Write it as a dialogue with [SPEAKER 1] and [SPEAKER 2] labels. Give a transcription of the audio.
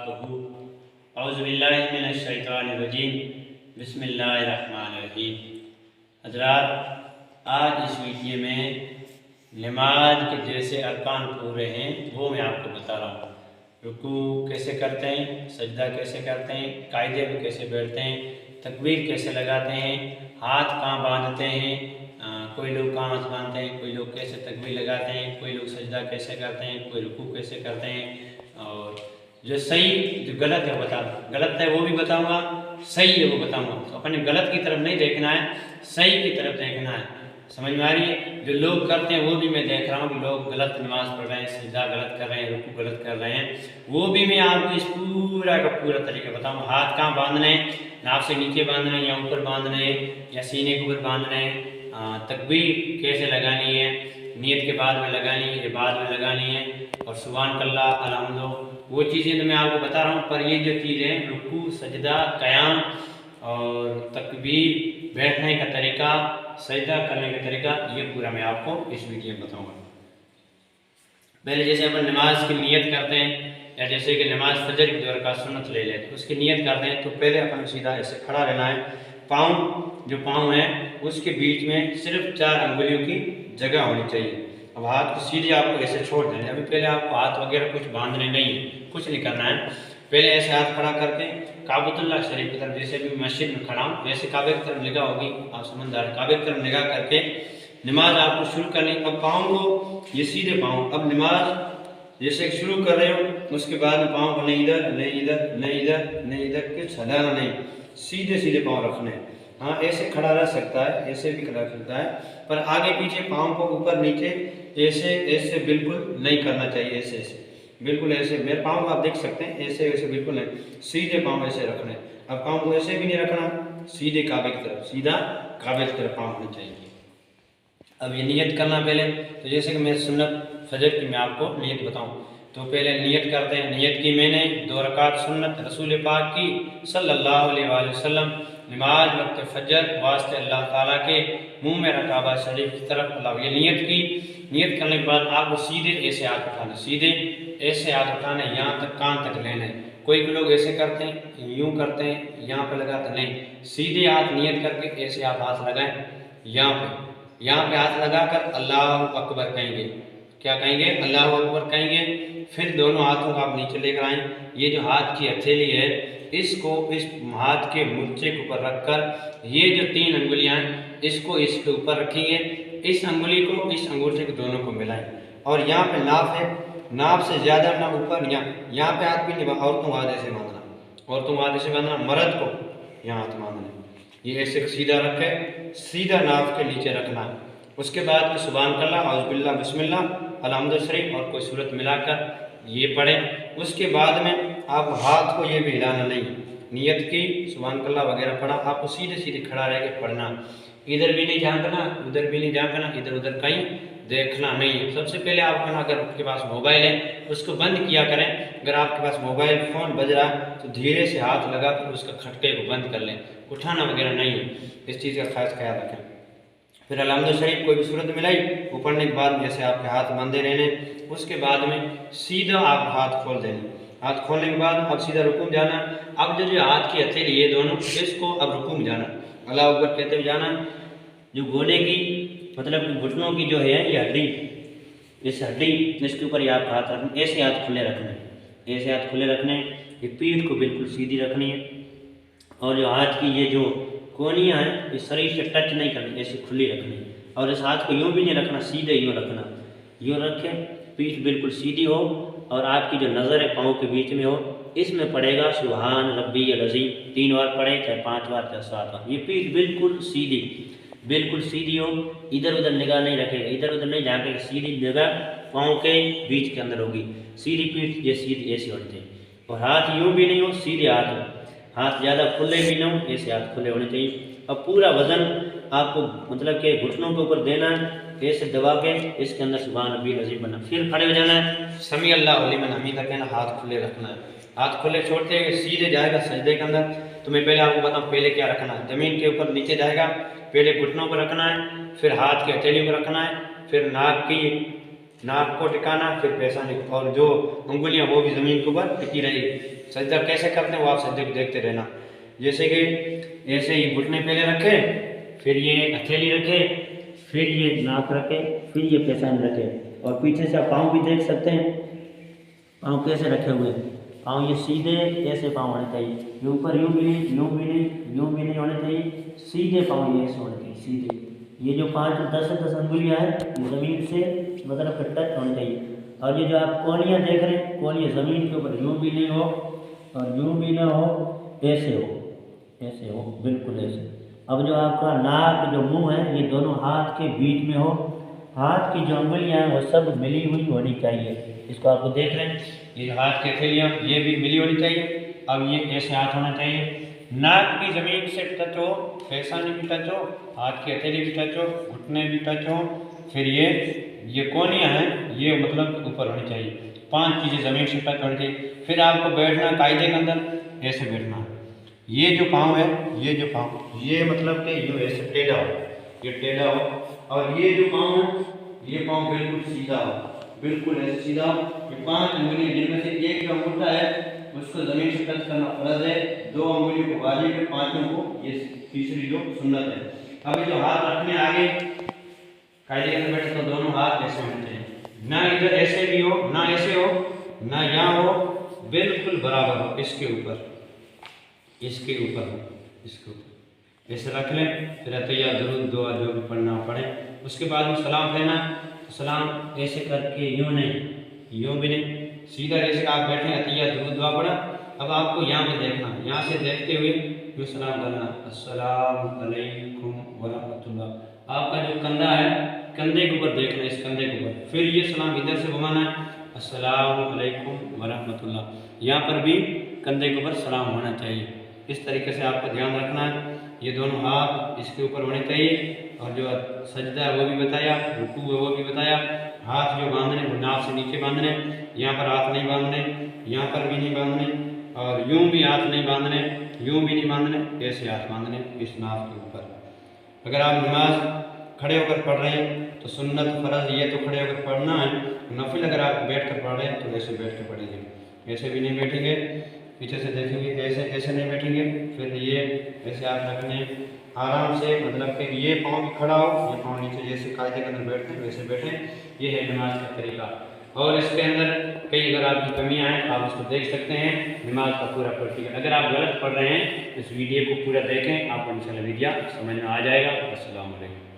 [SPEAKER 1] वबरकातुहू। औज़ुबिल्लाहि मिनश्शैतानिर्रजीम। बिस्मिल्लाहिर्रहमानिर्रहीम। हज़रात, आज इस वीडियो में नमाज के जैसे अरकान पूरे हैं वो मैं आपको बता रहा हूँ। रुकू कैसे करते हैं, सजदा कैसे करते हैं, कायदे में कैसे बैठते हैं, तकबीर कैसे लगाते हैं, हाथ कहाँ बांधते हैं, कोई लोग कहाँ हाथ बांधते हैं, कोई लोग कैसे तकबीर लगाते हैं, कोई लोग सजदा कैसे करते हैं, कोई रुकू कैसे करते हैं, और जो सही जो गलत है वो बता, गलत है वो भी बताऊंगा, सही है वो बताऊंगा। तो अपने गलत की तरफ नहीं देखना है, सही की तरफ देखना है। समझ में आ रही है? जो लोग करते हैं वो भी मैं देख रहा हूँ कि लोग गलत नमाज पढ़ रहे हैं, सजदा गलत कर रहे हैं, रुकू गलत कर रहे हैं, वो भी मैं आपको इस पूरा का पूरा तरीका बताऊँगा। हाथ कहाँ बांधने हैं, नाक से नीचे बांधना है या ऊपर बांधना है या सीने के ऊपर बांधना है, तकबीर कैसे लगानी है, नियत के बाद में लगानी है या बाद में लगानी है, और सुभान अल्लाह अल्हम्दुलिल्लाह, वो चीज़ें तो मैं आपको बता रहा हूँ। पर ये जो चीज़ें रुकू, सजदा, क़याम और तकबीर, बैठने का तरीका, सजदा करने का तरीका, ये पूरा मैं आपको इस वीडियो में बताऊँगा। पहले जैसे अपन नमाज की नियत करते हैं, या जैसे कि नमाज फजर की 2 रकात सुन्नत ले लेते हैं, उसकी नियत करते हैं तो पहले अपन सीधा ऐसे खड़ा रहना है। जो पाँव है उसके बीच में सिर्फ 4 अंगुलियों की जगह होनी चाहिए। अब हाथ को सीधे आपको ऐसे छोड़ देना है। अभी पहले आपको हाथ वगैरह कुछ बांधने नहीं है, कुछ नहीं करना है। पहले ऐसे हाथ खड़ा करके काबतुल्लाह शरीफ की तरफ, जैसे भी मस्जिद में खड़ा हूँ वैसे काबे की तरफ निगाह होगी, आप समझदार, काबे की तरफ निगाह करके नमाज आपको शुरू करनी। अब पाँव को ये सीधे पाँव, अब नमाज जैसे शुरू कर रहे हो उसके बाद में पाँव को नहीं इधर नहीं इधर नहीं इधर नहीं इधर, कुछ हिलाना नहीं, सीधे सीधे पाँव रखने हैं। हाँ, ऐसे खड़ा रह सकता है, ऐसे भी खड़ा रह सकता है, पर आगे पीछे पाँव को ऊपर नीचे ऐसे ऐसे बिल्कुल नहीं करना चाहिए। ऐसे ऐसे बिल्कुल ऐसे, मेरे पाँव को आप देख सकते हैं, ऐसे ऐसे बिल्कुल नहीं, सीधे पाँव ऐसे रखने। अब पाँव को ऐसे भी नहीं रखना, सीधे काबे की तरफ, सीधा काबे की तरफ पाँव होना चाहिए। अब ये नियत करना पहले, तो जैसे कि मैं सुन्नत फजर की मैं आपको नियत बताऊं, तो पहले नियत करते हैं। नियत की मैंने 2 रकात सुन्नत रसूल पाक की सल्लल्लाहु अलैहि वसल्लम, नमाज वक्त फजर वास्ते अल्लाह ताला के मुंह में रकाबा शरीफ की तरफ अल्लाह, ये नियत की। नियत करने के बाद आपको सीधे ऐसे हाथ उठाना, सीधे ऐसे हाथ उठाना, यहाँ तक कान तक लेना। कोई भी लोग ऐसे करते हैं, यूँ करते हैं, यहाँ पे लगाते नहीं, सीधे हाथ नियत करके ऐसे आप हाथ लगाएं, यहाँ पे हाथ लगाकर अल्लाह अकबर कहेंगे। क्या कहेंगे? अल्लाह अकबर कहेंगे। फिर दोनों हाथों को आप नीचे लेकर आएँ। ये जो हाथ की हथेली है इसको इस हाथ के मुच्चे के ऊपर रखकर ये जो 3 अंगुलियां हैं इसको इसके ऊपर रखेंगे। इस अंगुली को इस अंगूठे के दोनों को मिलाएं, और यहाँ पे नाप है, नाप से ज़्यादा ना ऊपर, यहाँ पे हाथ भी नहीं, औरतों को हाथ ऐसे बांधना, औरतों को हाथ ऐसे बांधना, मर्द को यहाँ हाथ बांधना, ये ऐसे सीधा रखे, सीधा नाप के नीचे रखना है। उसके बाद में सुभान अल्लाह, औज़ुबिल्लाह, बिस्मिल्लाह, अल्हम्दुलिल्लाह शरीफ और कोई सूरत मिलाकर ये पढ़ें। उसके बाद में आप हाथ को ये भी हिलाना नहीं, नियत की, सुभान अल्लाह वगैरह पढ़ा, आपको सीधे सीधे खड़ा रह के पढ़ना, इधर भी नहीं झांकना, उधर भी नहीं झांकना, इधर उधर कहीं देखना नहीं है। सबसे पहले आप अगर आपके पास मोबाइल है उसको बंद किया करें। अगर आपके पास मोबाइल फ़ोन बज रहा है तो धीरे से हाथ लगा कर उसका खटके को बंद कर लें, उठाना वगैरह नहीं है, इस चीज़ का खास ख्याल रखें। फिर अल्हम्दुलिल्लाह शरीफ कोई भी सूरत मिलाई, वो पढ़ने के बाद जैसे आपके हाथ बांधे रहने, उसके बाद में सीधा आप हाथ खोल देने। हाथ खोलने के बाद अब सीधा रुकू में जाना। अब जो हाथ की हथेली ये दोनों, इसको अब रुकू में जाना, अल्लाह अकबर कहते हुए जाना। जो गोले की मतलब घुटनों की जो है ये हड्डी, इस हड्डी इसके ऊपर ये आप हाथ रखने, ऐसे हाथ खुले रखने, ऐसे हाथ खुले रखने, ये पीठ को बिल्कुल सीधी रखनी है, और जो हाथ की ये जो कोनियाँ हैं ये शरीर से टच नहीं करनी, ऐसी खुली रखनी, और इस हाथ को यूँ भी नहीं रखना, सीधे यूँ रखना, यूँ रखें, पीठ बिल्कुल सीधी हो और आपकी जो नज़र है पाँव के बीच में हो। इसमें पड़ेगा सुभान रब्बियल अज़ीम, 3 बार पढ़े, चाहे 5 बार, चाहे 7 बार। ये पीठ बिल्कुल सीधी, बिल्कुल सीधी हो, इधर उधर निगाह नहीं रखेगा, इधर उधर नहीं झाँकेगा, सीधी जगह पाँव के बीच के अंदर होगी, सीधी पीठ ये सीधी ऐसे होते हैं। और हाथ यूँ भी नहीं हो, सीधे हाथ हो, हाथ ज़्यादा खुले भी ना हो, ऐसे हाथ खुले होने चाहिए। अब पूरा वज़न आपको मतलब कि घुटनों के ऊपर देना है, ऐसे दबा के इसके अंदर सुभान रब्बियल अज़ीम बनना। फिर खड़े हो जाना है, समी अल्लाहु लिमन हमीदा कहना, हाथ खुले रखना है, हाथ खुले छोड़ते हैं सीधे जाएगा सजदे के अंदर। तो मैं पहले आपको बताऊँ पहले क्या रखना है। ज़मीन के ऊपर नीचे जाएगा, पहले घुटनों पर रखना है, फिर हाथ की हथेली पर रखना है, फिर नाक की नाक को टिकाना, फिर पेशानी को, और जो उंगलियां वो भी ज़मीन के ऊपर टिकी रही। सजदा कैसे करते हैं वो आप सजदे को देखते रहना। जैसे कि ऐसे ही घुटने पहले रखे, फिर ये हथेली रखे, फिर ये नाक रखे, फिर ये पेशानी रखे, और पीछे से आप पाँव भी देख सकते हैं। पाँव कैसे रखे हुए, पाँव ये सीधे ऐसे पाँव होने चाहिए, ये ऊपर यूँ भी नहीं, यूँ भी नहीं, यूँ भी नहीं होने चाहिए, सीधे पाँव ये ऐसे होने चाहिए, सीधे। ये जो 5-10 अंगुलियाँ हैं ये ज़मीन से मतलब टच होनी चाहिए। और ये जो आप कोहनियाँ देख रहे हैं, कोहनियाँ ज़मीन के ऊपर यूँ भी नहीं हो और यूँ भी ना हो, ऐसे हो, ऐसे हो, बिल्कुल ऐसे। अब जो आपका नाक जो मुंह है ये दोनों हाथ के बीच में हो, हाथ की जो अंगुलियाँ हैं वो सब मिली हुई होनी चाहिए। इसको आपको देख रहे हैं, ये हाथ की हथेलियाँ ये भी मिली होनी चाहिए। अब ये ऐसे हाथ होना चाहिए, नाक भी ज़मीन से टच हो, पेशानी भी टच हो, हाथ की हथेली भी टच हो, घुटने भी टच हो, फिर ये कोहनियाँ हैं ये मतलब ऊपर होनी चाहिए। 5 चीज़ें ज़मीन से टच होनी चाहिए। फिर आपको बैठना कायदे के अंदर ऐसे बैठना, ये जो पाँव है, ये जो पाँव ये मतलब कि यूँ ऐसे टेढ़ा हो, ये टेढ़ा हो, और ये जो पाँव है ये पाँव बिल्कुल सीधा हो, बिल्कुल ऐसे सीधा हो। ये 5 अंगुलियाँ जिनमें से एक जो अंगूठा है उसको ज़मीन से टच करना फर्ज है, 2 अंगुलियों को वाजिब है, 5 को ये तीसरी जो सुन्नत है। अब ये जो हाथ रखने आगे कायदे के अंदर बैठे तो दोनों हाथ ऐसे होने चाहिए, ना इधर ऐसे भी हो, ना ऐसे हो, ना यहाँ हो, बिल्कुल बराबर हो, इसके ऊपर, इसके ऊपर हो, इसके ऊपर ऐसे रख लें। फिर अतैया दुरूद दुआ जो भी पढ़ना पड़े। उसके बाद में सलाम कहना, तो सलाम ऐसे करके यूँ नहीं, यूँ भी नहीं, सीधा जैसे आप बैठे अतैया दुरूद दुआ पढ़ा। अब आपको यहाँ पे देखना, यहाँ से देखते हुए यूँ सलाम करना, अस्सलाम अलैकुम वरहमतुल्लाह। आपका जो कंधा है कंधे के ऊपर देखना, इस कंधे के ऊपर, फिर ये सलाम इधर से घुमाना है, अस्सलाम अलैकुम वरहमतुल्लाह। यहाँ पर भी कंधे के ऊपर सलाम होना चाहिए। इस तरीके से आपको ध्यान रखना है। ये दोनों हाथ इसके ऊपर होने चाहिए, और जो सजदा है वो भी बताया, रुकू है वो भी बताया। हाथ जो बांधने वो नाक से नीचे बांधने, यहाँ पर हाथ नहीं बांधने, यहाँ पर भी नहीं बांधने, और यूँ भी हाथ नहीं बांधने, यूँ भी नहीं बांधने, ऐसे हाथ बांधने इस नाक के ऊपर। अगर आप नमाज खड़े होकर पढ़ रहे हैं तो सुन्नत फ़र्ज़ ये तो खड़े होकर पढ़ना है, नफिल अगर आप बैठ कर पढ़ रहे हैं तो ऐसे बैठ कर पढ़ेंगे, ऐसे भी नहीं बैठेंगे, पीछे से देखेंगे, ऐसे ऐसे नहीं बैठेंगे। फिर ये ऐसे हाथ रखने आराम से, मतलब कि ये पाँव भी खड़ा हो, ये पाँव नीचे, जैसे कायदे के अंदर बैठते हैं वैसे बैठें। ये है नमाज का तरीका। और इसके अंदर कई अगर आपकी कमियां हैं आप उसको देख सकते हैं, नमाज का पूरा प्रैक्टिकल। अगर आप गलत पढ़ रहे हैं इस वीडियो को पूरा देखें, आपको इंशाल्लाह वीडियो समझ में आ जाएगा। अस्सलाम वालेकुम।